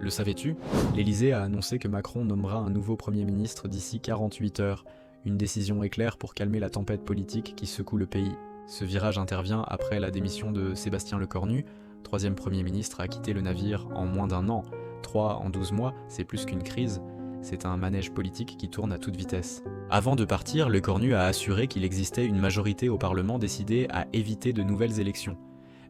Le savais-tu? L'Élysée a annoncé que Macron nommera un nouveau Premier ministre d'ici 48 heures, une décision éclair pour calmer la tempête politique qui secoue le pays. Ce virage intervient après la démission de Sébastien Lecornu, troisième Premier ministre à quitter le navire en moins d'1 an. 3 en 12 mois, c'est plus qu'une crise, c'est un manège politique qui tourne à toute vitesse. Avant de partir, Lecornu a assuré qu'il existait une majorité au Parlement décidée à éviter de nouvelles élections.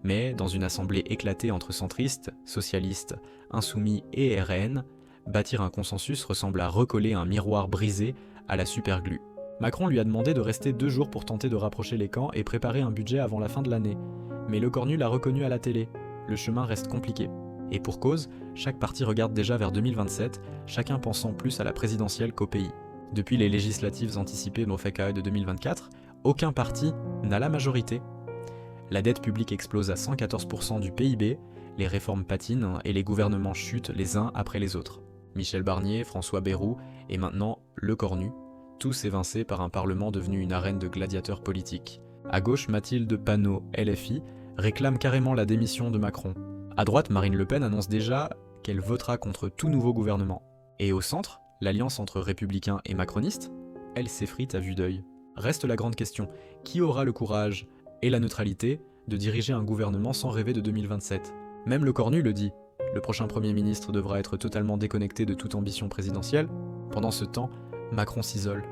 Mais dans une assemblée éclatée entre centristes, socialistes, insoumis et RN, bâtir un consensus ressemble à recoller un miroir brisé à la superglue. Macron lui a demandé de rester 2 jours pour tenter de rapprocher les camps et préparer un budget avant la fin de l'année. Mais Lecornu l'a reconnu à la télé. Le chemin reste compliqué. Et pour cause, chaque parti regarde déjà vers 2027, chacun pensant plus à la présidentielle qu'au pays. Depuis les législatives anticipées Mofeka de 2024, aucun parti n'a la majorité. La dette publique explose à 114% du PIB, les réformes patinent et les gouvernements chutent les uns après les autres. Michel Barnier, François Bayrou et maintenant Lecornu, tous évincés par un parlement devenu une arène de gladiateurs politiques. À gauche, Mathilde Panot, LFI, réclame carrément la démission de Macron. À droite, Marine Le Pen annonce déjà qu'elle votera contre tout nouveau gouvernement. Et au centre, l'alliance entre républicains et macronistes, elle s'effrite à vue d'œil. Reste la grande question, qui aura le courage et la neutralité de diriger un gouvernement sans rêver de 2027? Même Lecornu le dit, le prochain Premier ministre devra être totalement déconnecté de toute ambition présidentielle. Pendant ce temps, Macron s'isole.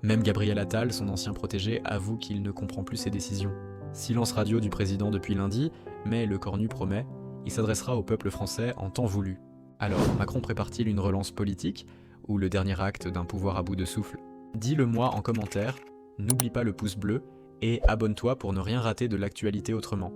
Même Gabriel Attal, son ancien protégé, avoue qu'il ne comprend plus ses décisions. Silence radio du président depuis lundi, mais Lecornu promet, il s'adressera au peuple français en temps voulu. Alors, Macron prépare-t-il une relance politique, ou le dernier acte d'un pouvoir à bout de souffle? Dis-le-moi en commentaire, n'oublie pas le pouce bleu, et abonne-toi pour ne rien rater de l'actualité autrement.